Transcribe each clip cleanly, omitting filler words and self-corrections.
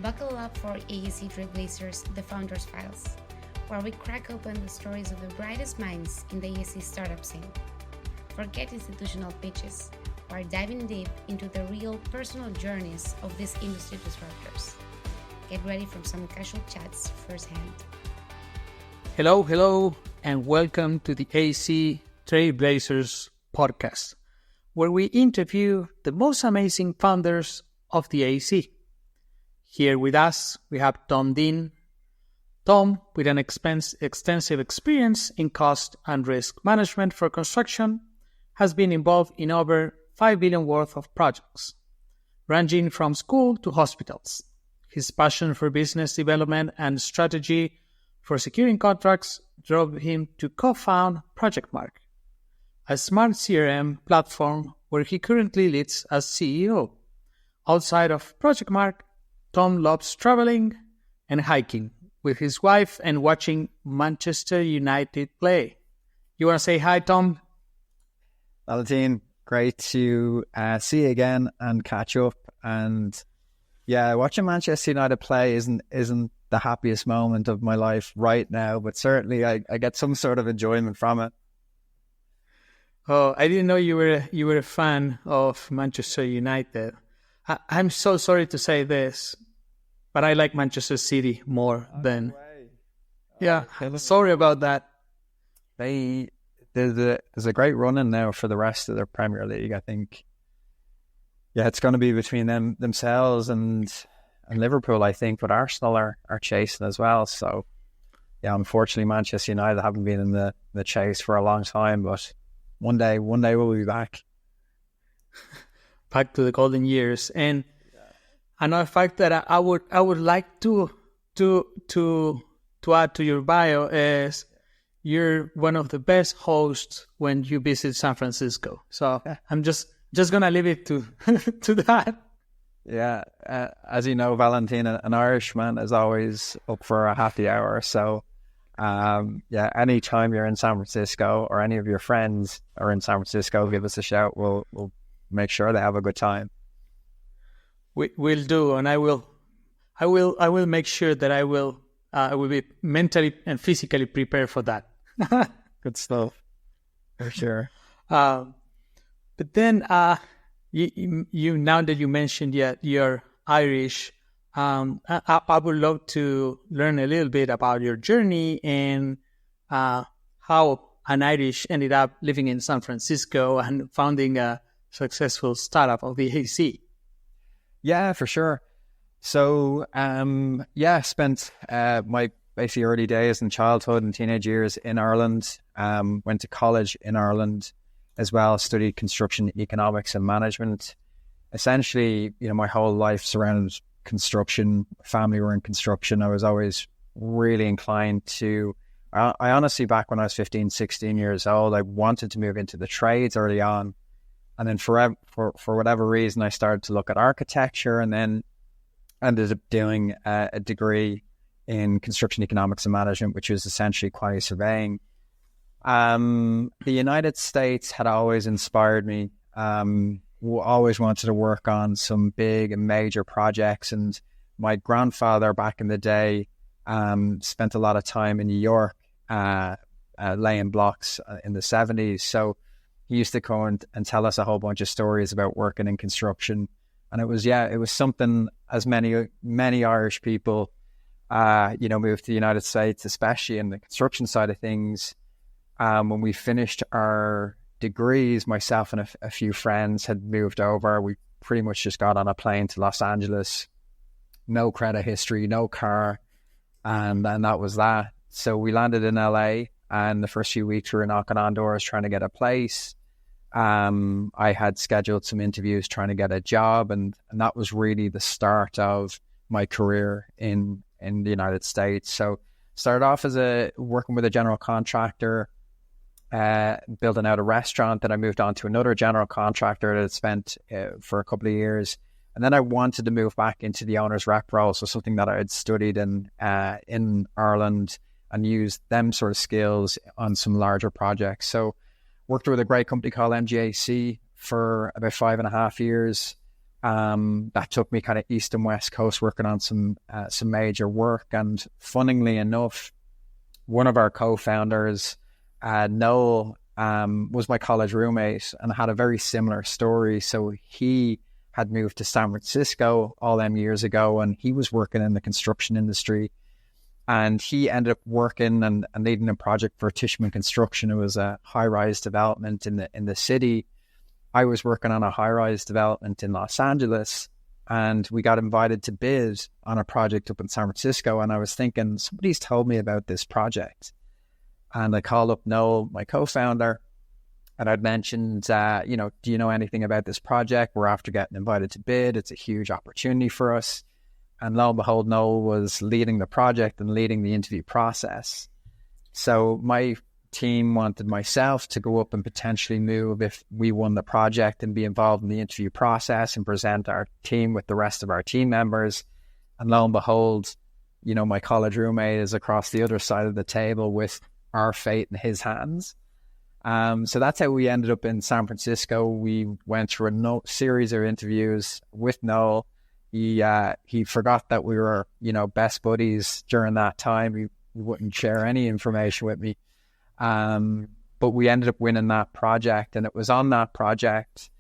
Buckle up for AEC Trailblazers, the Founders Files, where we crack open the stories of the brightest minds in the AEC startup scene. Forget institutional pitches. We're diving deep into the real personal journeys of these industry disruptors. Get ready for some casual chats firsthand. Hello, and welcome to the AEC Trailblazers podcast, where we interview the most amazing founders of the AEC. Here with us, we have Tom Dean. Tom, with an extensive experience in cost and risk management for construction, has been involved in over $5 billion worth of projects, ranging from school to hospitals. His passion for business development and strategy for securing contracts drove him to co-found ProjectMark, a smart CRM platform where he currently leads as CEO. Outside of ProjectMark, Tom loves traveling and hiking with his wife and watching Manchester United play. You want to say hi, Tom? Valentin, great to see you again and catch up. And yeah, watching Manchester United play isn't the happiest moment of my life right now, but certainly I get some sort of enjoyment from it. Oh, I didn't know you were a fan of Manchester United. I'm so sorry to say this, but I like Manchester City more than... Yeah, sorry about that. There's a great run in now for the rest of the Premier League, I think. Yeah, it's going to be between themselves and Liverpool, I think, but Arsenal are chasing as well. So, yeah, unfortunately, Manchester United haven't been in the chase for a long time, but one day we'll be back. Back to the golden years. And another fact that I would like to add to your bio is you're one of the best hosts when you visit San Francisco. So I'm just gonna leave it to that. Yeah, as you know, Valentin, an Irishman is always up for a happy hour. So, anytime you're in San Francisco or any of your friends are in San Francisco, give us a shout. We'll make sure they have a good time. We'll do, and I will make sure that I will be mentally and physically prepared for that. Good stuff, for sure. But then, you now that you mentioned you're Irish, I would love to learn a little bit about your journey and how an Irish ended up living in San Francisco and founding a successful startup of the AEC. Yeah, for sure. So, spent my basically early days in childhood and teenage years in Ireland. Went to college in Ireland as well, studied construction economics and management. Essentially, my whole life surrounded construction. Family were in construction. I was always really inclined to, I honestly, back when I was 15, 16 years old, I wanted to move into the trades early on. And then for whatever reason, I started to look at architecture and then ended up doing a degree in construction economics and management, which was essentially quantity surveying. The United States had always inspired me. Always wanted to work on some big and major projects. And my grandfather back in the day spent a lot of time in New York laying blocks in the 70s. So he used to come and tell us a whole bunch of stories about working in construction. And it was something, as many Irish people, moved to the United States, especially in the construction side of things. When we finished our degrees, myself and a few friends had moved over. We pretty much just got on a plane to Los Angeles. No credit history, no car. And that was that. So we landed in LA, and the first few weeks we were knocking on doors trying to get a place. I had scheduled some interviews trying to get a job, and that was really the start of my career in the United States. So started off as working with a general contractor, building out a restaurant. Then I moved on to another general contractor that I spent for a couple of years. And then I wanted to move back into the owner's rep role, so something that I had studied in Ireland and used them sort of skills on some larger projects. So worked with a great company called MGAC for about 5.5 years. That took me kind of east and west coast working on some major work. And funnily enough, one of our co-founders, Noel, was my college roommate and had a very similar story. So he had moved to San Francisco all them years ago, and he was working in the construction industry. And he ended up working and leading a project for Tishman Construction. It was a high-rise development in the city. I was working on a high-rise development in Los Angeles, and we got invited to bid on a project up in San Francisco. And I was thinking, somebody's told me about this project. And I called up Noel, my co-founder, and I'd mentioned, do you know anything about this project? We're after getting invited to bid. It's a huge opportunity for us. And lo and behold, Noel was leading the project and leading the interview process. So my team wanted myself to go up and potentially move if we won the project and be involved in the interview process and present our team with the rest of our team members. And lo and behold, my college roommate is across the other side of the table with our fate in his hands. So that's how we ended up in San Francisco. We went through a series of interviews with Noel. He forgot that we were, best buddies during that time. He wouldn't share any information with me. But we ended up winning that project, and it was on that project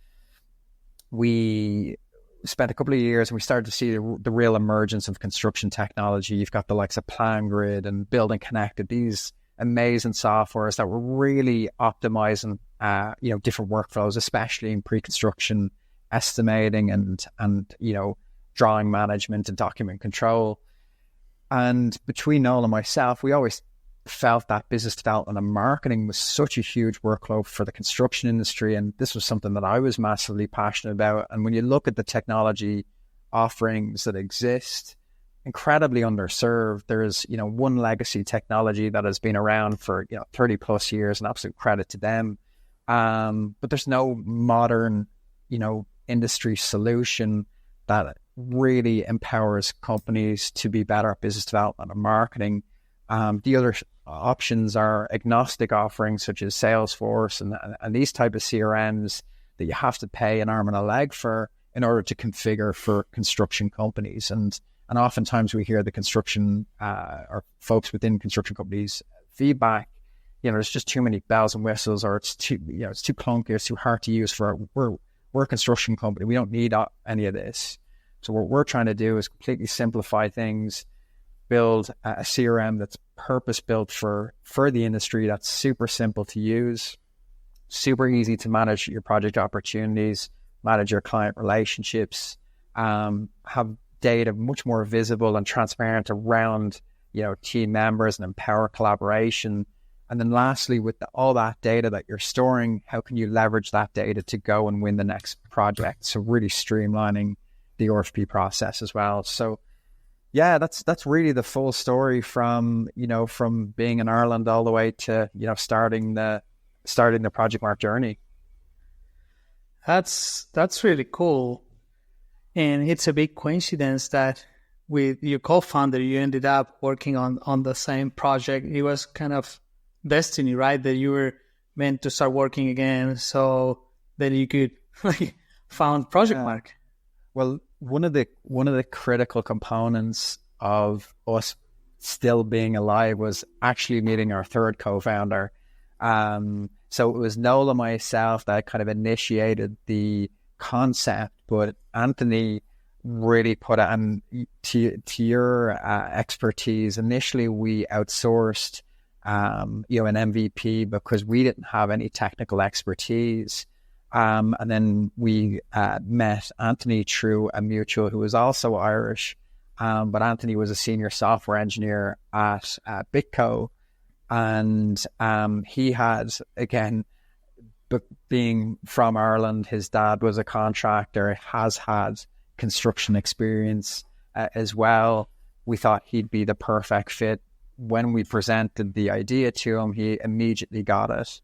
we spent a couple of years and we started to see the real emergence of construction technology. You've got the likes of PlanGrid and Building Connected, these amazing softwares that were really optimizing, different workflows, especially in pre-construction estimating and drawing management and document control. And between Noel and myself, we always felt that business development and marketing was such a huge workload for the construction industry. And this was something that I was massively passionate about. And when you look at the technology offerings that exist, incredibly underserved. There's, one legacy technology that has been around for, 30 plus years, and absolute credit to them. But there's no modern, industry solution that really empowers companies to be better at business development and marketing. The other options are agnostic offerings such as Salesforce and these type of CRMs that you have to pay an arm and a leg for in order to configure for construction companies. And oftentimes we hear the construction or folks within construction companies feedback, there's just too many bells and whistles, or it's too, it's too clunky, it's too hard to use for we're a construction company. We don't need any of this. So what we're trying to do is completely simplify things, build a CRM that's purpose-built for the industry, that's super simple to use, super easy to manage your project opportunities, manage your client relationships, have data much more visible and transparent around, team members, and empower collaboration. And then lastly, with all that data that you're storing, how can you leverage that data to go and win the next project? So really streamlining the RFP process as well. So yeah, that's really the full story from being in Ireland all the way to, starting the ProjectMark journey. That's really cool. And it's a big coincidence that with your co-founder, you ended up working on the same project. It was kind of destiny, right? That you were meant to start working again so that you could found ProjectMark. Well, one of the critical components of us still being alive was actually meeting our third co-founder. So it was Noel and myself that kind of initiated the concept, but Anthony really put it, and to your expertise, initially we outsourced an MVP because we didn't have any technical expertise. And then we met Anthony through a mutual who was also Irish, but Anthony was a senior software engineer at Bitco. And he had, again, being from Ireland, his dad was a contractor, has had construction experience as well. We thought he'd be the perfect fit. When we presented the idea to him, he immediately got it.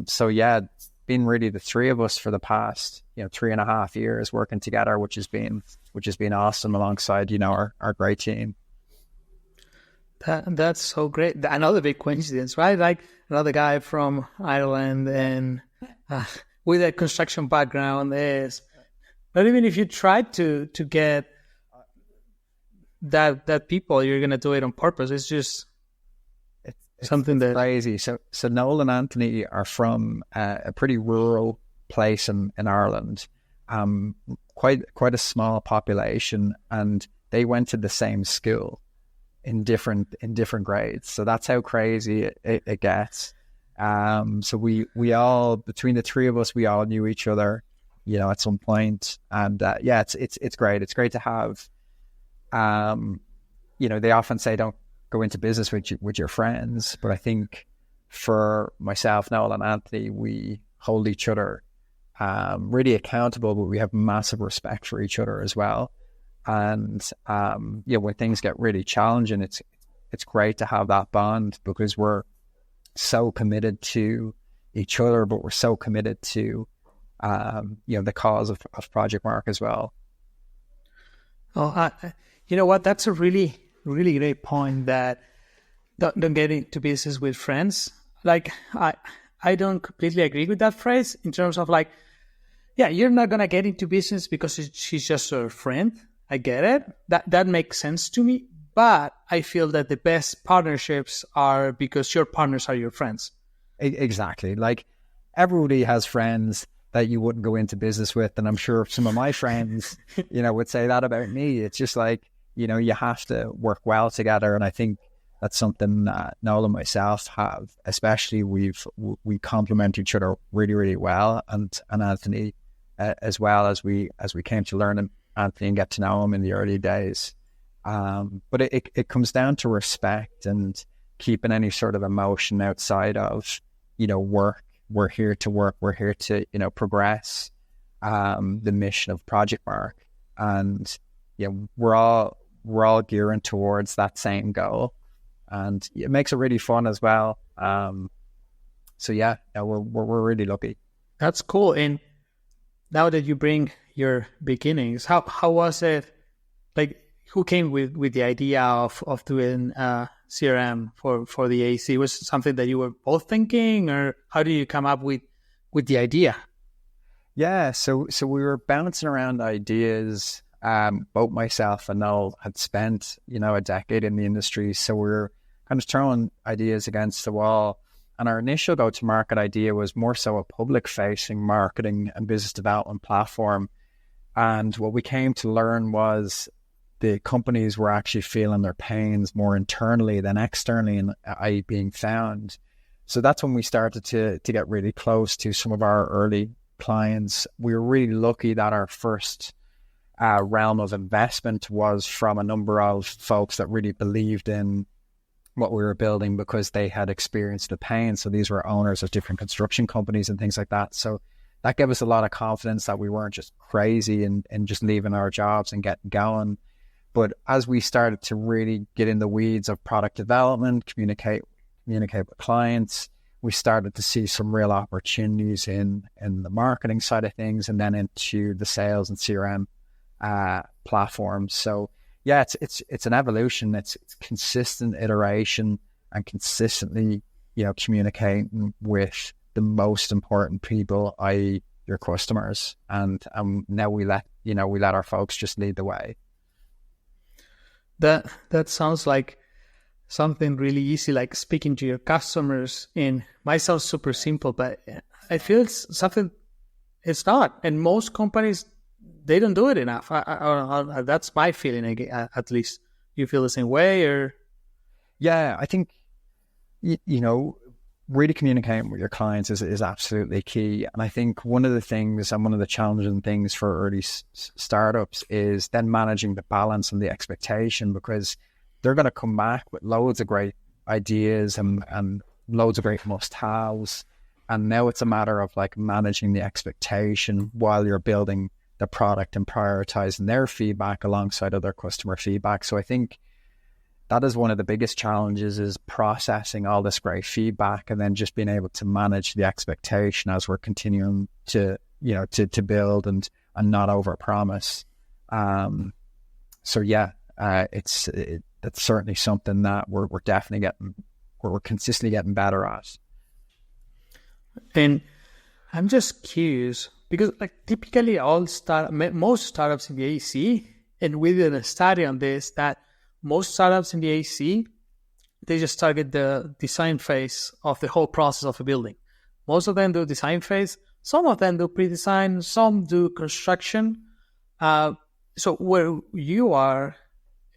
So yeah, it's been really the three of us for the past 3.5 years working together, which has been awesome alongside our great team. That's so great. Another big coincidence, right? Like another guy from Ireland and with a construction background. Not even if you try to get that people, you're gonna do it on purpose. It's just something it's that crazy. So Noel and Anthony are from a pretty rural place in Ireland, quite a small population, and they went to the same school in different grades. So that's how crazy it gets. So we all, between the three of us, we all knew each other, at some point. And it's great. It's great to have. They often say don't go into business with your friends, but I think for myself, Noel, and Anthony, we hold each other really accountable, but we have massive respect for each other as well. And when things get really challenging, it's great to have that bond, because we're so committed to each other, but we're so committed to the cause of ProjectMark as well. Oh, you know what? That's a really, really great point, that don't get into business with friends. Like, I don't completely agree with that phrase in terms of like, yeah, you're not going to get into business because she's just your friend. I get it. That makes sense to me. But I feel that the best partnerships are because your partners are your friends. Exactly. Like, everybody has friends that you wouldn't go into business with. And I'm sure some of my friends, would say that about me. It's just like, you have to work well together. And I think that's something that Noel and myself have, especially we complement each other really, really well. And Anthony as well, as we came to learn Anthony and get to know him in the early days. But it comes down to respect and keeping any sort of emotion outside of, work. We're here to work. We're here to, progress the mission of ProjectMark. And we're all gearing towards that same goal. And it makes it really fun as well. We're really lucky. That's cool. And now that you bring your beginnings, how was it? Like, who came with the idea of doing CRM for the AEC? Was it something that you were both thinking, or how did you come up with the idea? Yeah, so we were bouncing around ideas. Both myself and Noel had spent, a decade in the industry, so we were kind of throwing ideas against the wall. And our initial go-to-market idea was more so a public-facing marketing and business development platform. And what we came to learn was the companies were actually feeling their pains more internally than externally, and i.e. being found. So that's when we started to get really close to some of our early clients. We were really lucky that our first realm of investment was from a number of folks that really believed in what we were building, because they had experienced the pain. So these were owners of different construction companies and things like that. So that gave us a lot of confidence that we weren't just crazy and just leaving our jobs and getting going. But as we started to really get in the weeds of product development, communicate with clients, we started to see some real opportunities in the marketing side of things, and then into the sales and CRM platforms. So yeah, it's an evolution. It's consistent iteration and consistently, communicating with the most important people, i.e. your customers. And now we let our folks just lead the way. That sounds like something really easy, like speaking to your customers. And might sound super simple, but I feel it's something it's not. And most companies, they don't do it enough. That's my feeling, at least. You feel the same way, or? Yeah, I think, really communicating with your clients is absolutely key. And I think one of the things and one of the challenging things for early startups is then managing the balance and the expectation, because they're going to come back with loads of great ideas and loads of great must-haves. And now it's a matter of like managing the expectation while you're building the product and prioritizing their feedback alongside other customer feedback. So I think that is one of the biggest challenges, is processing all this great feedback and then just being able to manage the expectation as we're continuing to build and not overpromise. That's certainly something that we're consistently getting better at. And I'm just curious, because like typically most startups in the AEC, and we did a study on this, that most startups in the AEC, they just target the design phase of the whole process of a building. Most of them do design phase. Some of them do pre-design. Some do construction. So where you are,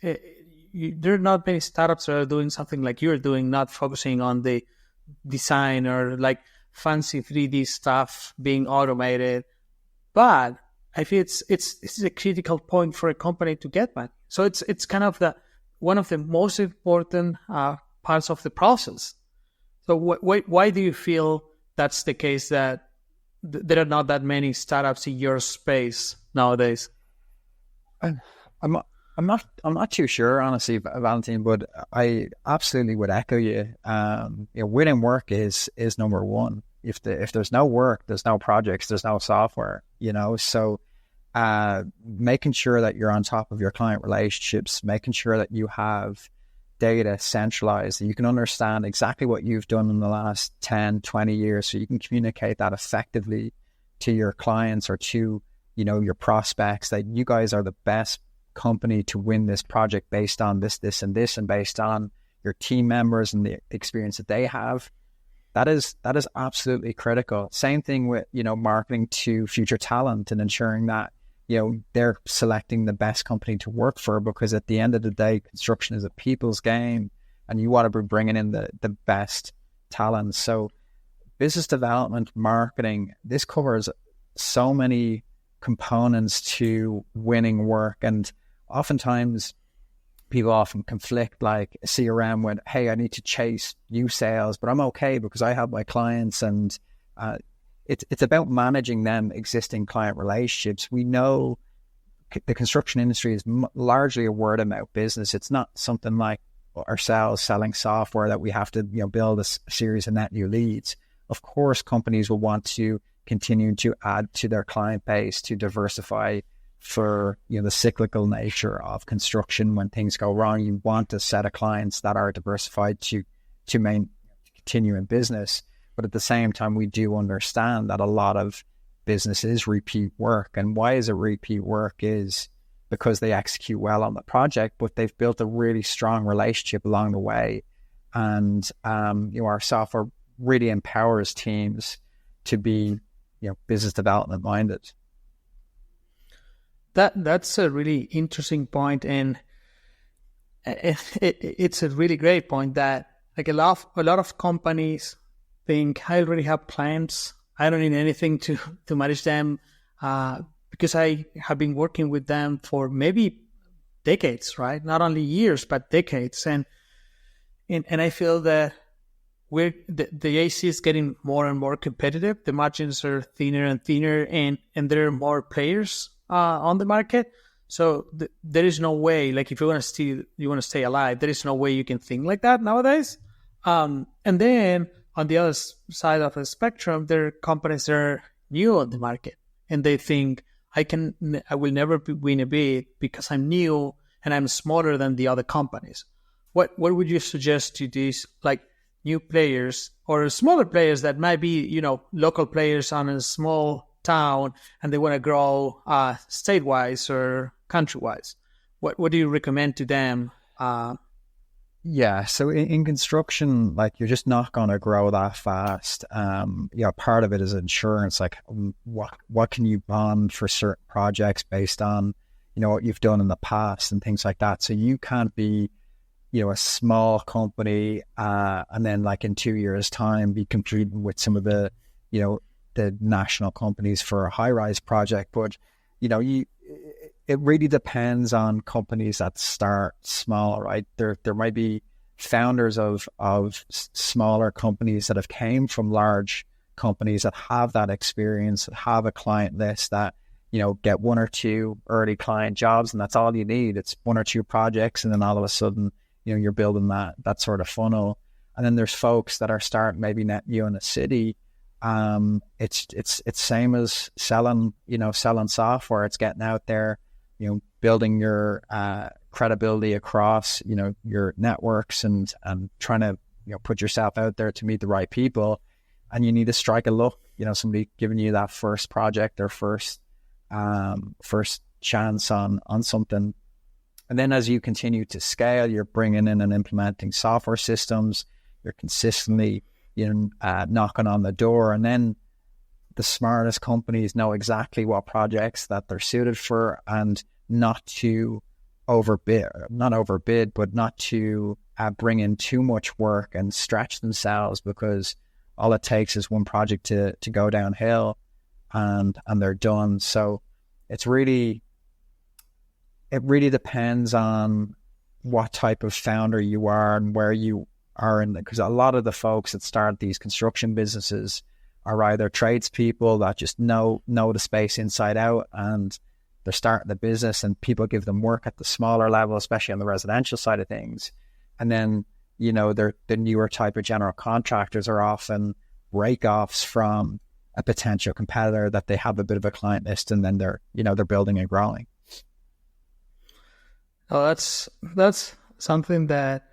there are not many startups that are doing something like you're doing, not focusing on the design or like fancy 3D stuff being automated. But I feel it's a critical point for a company to get money. So it's kind of one of the most important parts of the process. So why do you feel that's the case, that there are not that many startups in your space nowadays? I'm not too sure, honestly, Valentin, but I absolutely would echo you. Winning work is number one. If there's no work, there's no projects, there's no software. So making sure that you're on top of your client relationships, making sure that you have data centralized, that you can understand exactly what you've done in the last 10, 20 years, so you can communicate that effectively to your clients or to, your prospects, that you guys are the best company to win this project based on this, and this, and based on your team members and the experience that they have. That is absolutely critical. Same thing with, marketing to future talent and ensuring that, they're selecting the best company to work for, because at the end of the day, construction is a people's game and you want to be bringing in the best talent. So business development, marketing, this covers so many components to winning work. And oftentimes people often conflict like a CRM with, hey, I need to chase new sales, but I'm okay because I have my clients. And it's about managing them existing client relationships. We know the construction industry is largely a word of mouth business. It's not something like ourselves selling software that we have to build a series of net new leads. Of course, companies will want to continue to add to their client base to diversify for the cyclical nature of construction. When things go wrong, you want a set of clients that are diversified to continue in business. But at the same time, we do understand that a lot of business is repeat work. And why is it repeat work? Is because they execute well on the project, but they've built a really strong relationship along the way. And our software really empowers teams to be business development minded. That's a really interesting point, and it's a really great point that like a lot of companies think, I already have clients, I don't need anything to manage them, because I have been working with them for maybe decades, right? Not only years, but decades. And I feel that the AC is getting more and more competitive. The margins are thinner and thinner, and there are more players on the market. So there is no way, like if you want to stay alive, there is no way you can think like that nowadays. And then on the other side of the spectrum, there are companies that are new on the market, and they think I will never win a bid because I'm new and I'm smaller than the other companies. What would you suggest to these like new players or smaller players that might be local players on a small town and they want to grow state-wise or country-wise? What do you recommend to them? Yeah, so in construction, like you're just not going to grow that fast. Part of it is insurance. Like what can you bond for certain projects based on, what you've done in the past and things like that. So you can't be, a small company and then like in 2 years' time be competing with some of the, the national companies for a high-rise project. But, it really depends on companies that start small, right? There might be founders of smaller companies that have came from large companies that have that experience, that have a client list, that, get one or two early client jobs, and that's all you need. It's one or two projects, and then all of a sudden, you're building that sort of funnel. And then there's folks that are starting maybe net new in a city. It's same as selling software. It's getting out there, building your credibility across, your networks and trying to, put yourself out there to meet the right people. And you need to strike a somebody giving you that first project or first chance on something. And then as you continue to scale, you're bringing in and implementing software systems. You're consistently, knocking on the door. And then the smartest companies know exactly what projects that they're suited for, and not to overbid, but not to bring in too much work and stretch themselves, because all it takes is one project to go downhill and they're done. So it really depends on what type of founder you are and where you are in, because a lot of the folks that start these construction businesses are either tradespeople that just know the space inside out, and they're starting the business and people give them work at the smaller level, especially on the residential side of things. And then, they're the newer type of general contractors are often break-offs from a potential competitor that they have a bit of a client list, and then they're building and growing. Oh, that's something that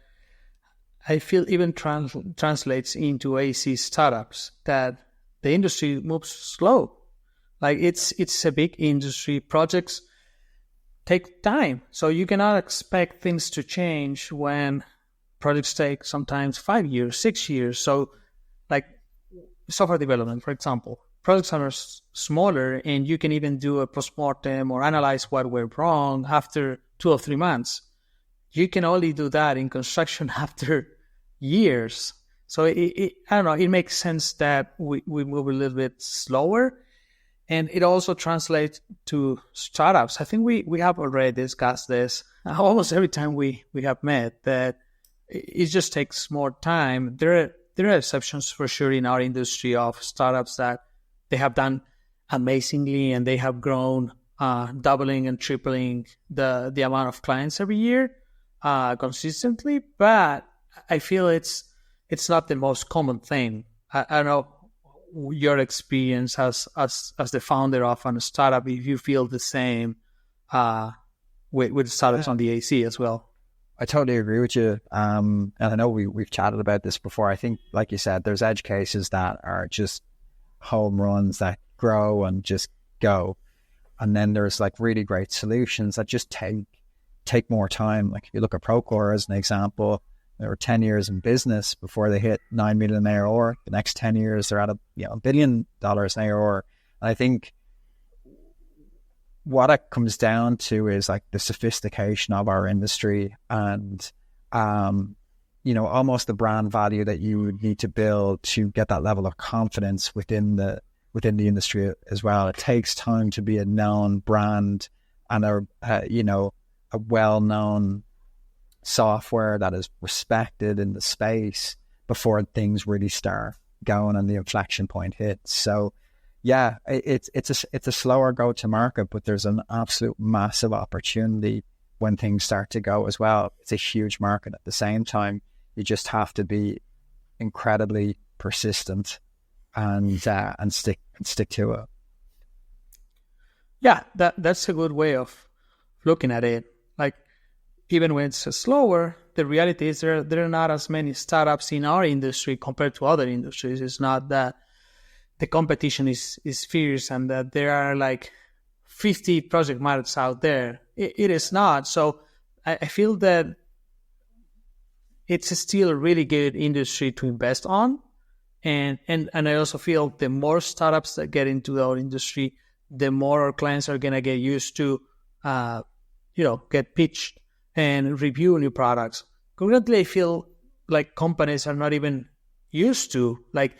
I feel even translates into AEC startups, that the industry moves slow. Like it's a big industry. Projects take time. So you cannot expect things to change when projects take sometimes 5 years, 6 years. So like software development, for example, projects are smaller, and you can even do a postmortem or analyze what went wrong after 2 or 3 months. You can only do that in construction after years. So I don't know, it makes sense that we move a little bit slower. And it also translates to startups. I think we have already discussed this almost every time we have met, that it just takes more time. There are exceptions for sure in our industry of startups that they have done amazingly, and they have grown, doubling and tripling the amount of clients every year consistently. But I feel it's not the most common thing. I don't know your experience as the founder of a startup, if you feel the same with startups on the AEC as well. I totally agree with you. And I know we've chatted about this before. I think, like you said, there's edge cases that are just home runs that grow and just go. And then there's like really great solutions that just take more time. Like if you look at Procore as an example, they were 10 years in business before they hit 9 million ARR. The next 10 years, they're at $1 billion in ARR. And I think what it comes down to is like the sophistication of our industry, and almost the brand value that you would need to build to get that level of confidence within the industry as well. It takes time to be a known brand and a well-known software that is respected in the space before things really start going and the inflection point hits. So yeah, it's a slower go to market, but there's an absolute massive opportunity when things start to go as well. It's a huge market at the same time. You just have to be incredibly persistent and stick to it. Yeah, that's a good way of looking at it. Like, even when it's slower, the reality is there are not as many startups in our industry compared to other industries. It's not that the competition is fierce and that there are like 50 ProjectMarks out there. It is not. So I feel that it's still a really good industry to invest on. And I also feel the more startups that get into our industry, the more our clients are going to get used to, get pitched and review new products. Currently, I feel like companies are not even used to like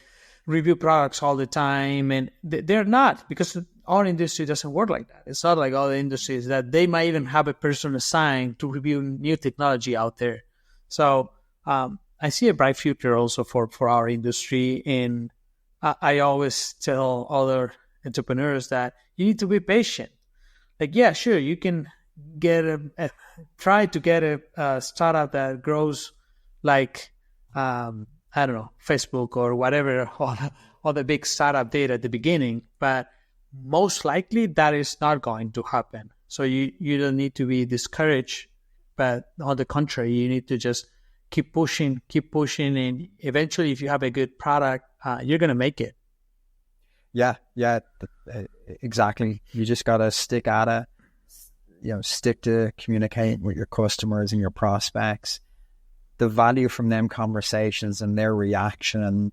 review products all the time, and they're not, because our industry doesn't work like that. It's not like other industries that they might even have a person assigned to review new technology out there. So I see a bright future also for our industry, and I always tell other entrepreneurs that you need to be patient. Like, yeah, sure, you can get try to get a startup that grows like I don't know, Facebook or whatever, all the big startup did at the beginning, but most likely that is not going to happen. So you don't need to be discouraged, but on the contrary, you need to just keep pushing, and eventually if you have a good product, you're going to make it. Yeah, exactly. You just got to stick at it, stick to communicating with your customers and your prospects. The value from them conversations and their reaction and,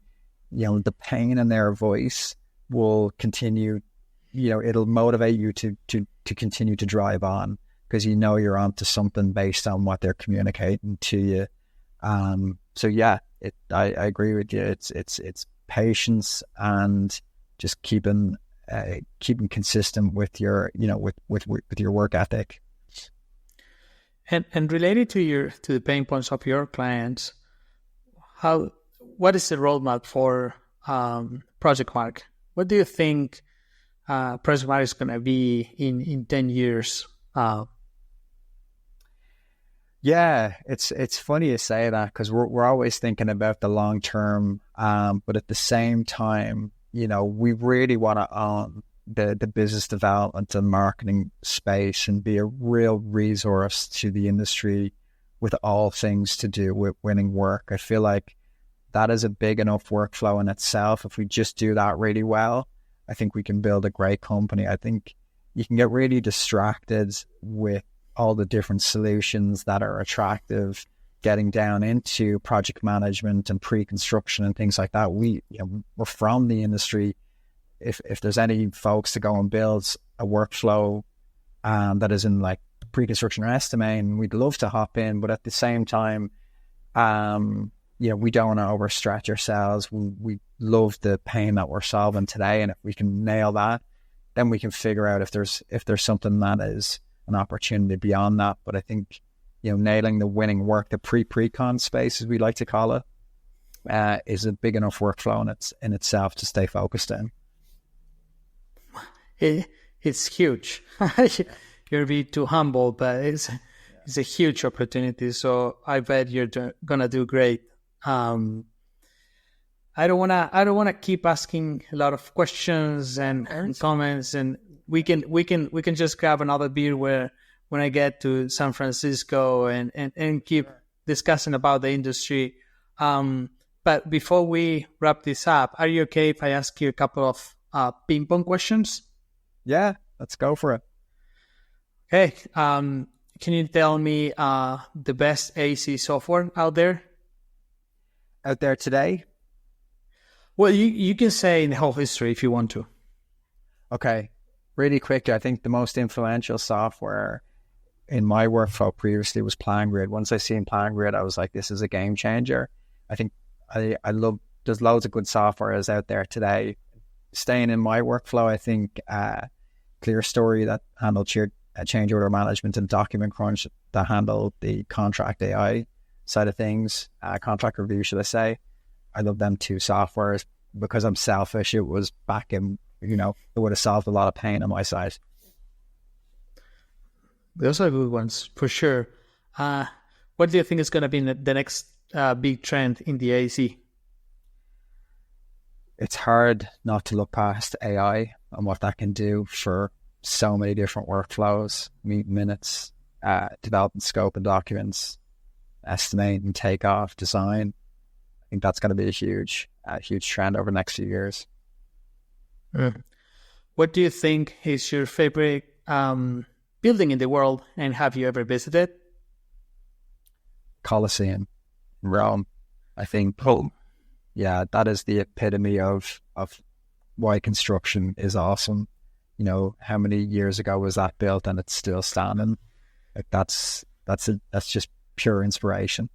the pain in their voice will continue, it'll motivate you to continue to drive on, because you're onto something based on what they're communicating to you. So yeah, I agree with you. It's patience and just keeping consistent with your, with your work ethic. And related to the pain points of your clients, what is the roadmap for ProjectMark? What do you think ProjectMark is going to be in 10 years? Yeah, it's funny you say that, because we're always thinking about the long term, but at the same time, we really want to own the business development and marketing space and be a real resource to the industry with all things to do with winning work. I feel like that is a big enough workflow in itself. If we just do that really well, I think we can build a great company. I think you can get really distracted with all the different solutions that are attractive, getting down into project management and pre-construction and things like that. We're from the industry. If there's any folks to go and build a workflow that is in like pre-construction or estimating, we'd love to hop in. But at the same time, we don't want to overstretch ourselves. We love the pain that we're solving today, and if we can nail that, then we can figure out if there's something that is an opportunity beyond that. But I think, nailing the winning work, the pre-con space, as we like to call it, is a big enough workflow in itself to stay focused in. It's huge. You're a bit too humble, but it's a huge opportunity. So I bet you're gonna do great. I don't wanna keep asking a lot of questions and comments, and we can just grab another beer when I get to San Francisco and keep discussing about the industry. But before we wrap this up, are you okay if I ask you a couple of ping pong questions? Yeah, let's go for it. Okay. Can you tell me the best AEC software out there? Out there today? Well, you can say in the whole history if you want to. Okay. Really quickly, I think the most influential software in my workflow previously was PlanGrid. Once I seen PlanGrid, I was like, this is a game changer. I think I love, there's loads of good softwares out there today. Staying in my workflow, I think ClearStory that handled change order management, and Document Crunch that handled the contract AI side of things, contract review, should I say. I love them two softwares. Because I'm selfish, it was back in, it would have solved a lot of pain on my side. Those are good ones, for sure. What do you think is going to be the next big trend in the AEC? It's hard not to look past AI and what that can do for so many different workflows, meeting minutes, development scope and documents, estimate and takeoff, design. I think that's going to be a huge trend over the next few years. What do you think is your favorite building in the world, and have you ever visited? Colosseum, Rome. I think, yeah, that is the epitome of why construction is awesome. How many years ago was that built and it's still standing? Like that's just pure inspiration.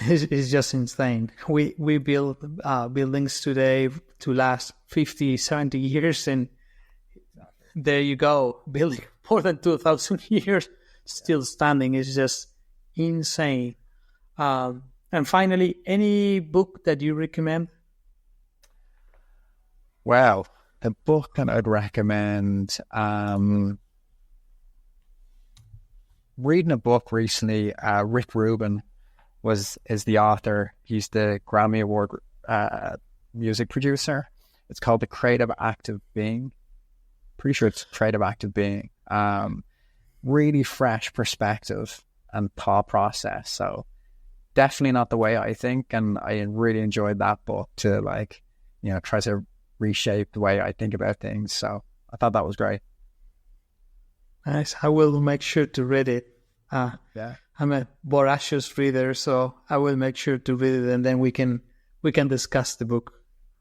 It's just insane. We build buildings today to last 50, 70 years, and there you go, building more than 2,000 years, still standing. Is just insane. And finally, any book that you recommend? Wow, a book that I'd recommend. Reading a book recently. Rick Rubin is the author. He's the Grammy Award music producer. It's called The Creative Act of Being. Pretty sure it's Creative Act of Being. Really fresh perspective and thought process. So definitely not the way I think, and I really enjoyed that book to tries to reshape the way I think about things. So I thought that was great. Nice. I will make sure to read it. Yeah. I'm a voracious reader, so I will make sure to read it, and then we can discuss the book.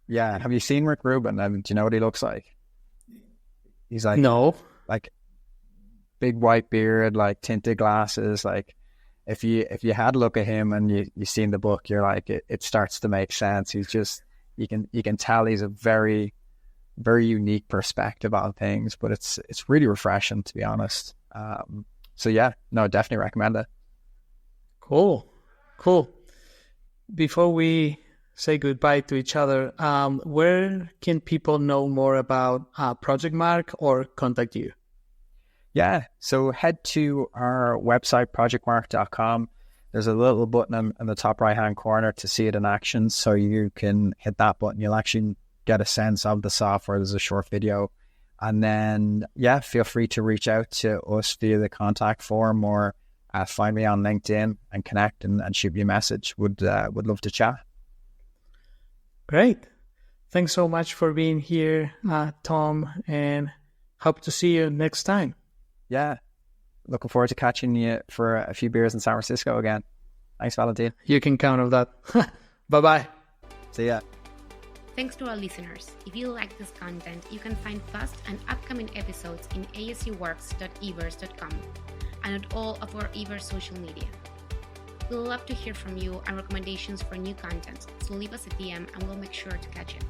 Yeah. Have you seen Rick Rubin? Do you know what he looks like? He's like, no, like big white beard, like tinted glasses. Like if you had a look at him and you seen the book, you're like, it starts to make sense. He's just, you can tell he's a very, very unique perspective on things, but it's really refreshing, to be honest. So yeah, no, definitely recommend it. Cool. Before we say goodbye to each other, where can people know more about ProjectMark or contact you? Yeah, so head to our website, projectmark.com. There's a little button in the top right-hand corner to see it in action, so you can hit that button. You'll actually get a sense of the software. There's a short video. And then, yeah, feel free to reach out to us via the contact form, or find me on LinkedIn and connect and shoot me a message. Would love to chat. Great. Thanks so much for being here, Tom, and hope to see you next time. Yeah. Looking forward to catching you for a few beers in San Francisco again. Thanks, Valentin. You can count on that. Bye-bye. See ya. Thanks to our listeners. If you like this content, you can find past and upcoming episodes in aecworks.everse.com and at all of our Everse social media. We'd love to hear from you and recommendations for new content, so leave us a DM and we'll make sure to catch it.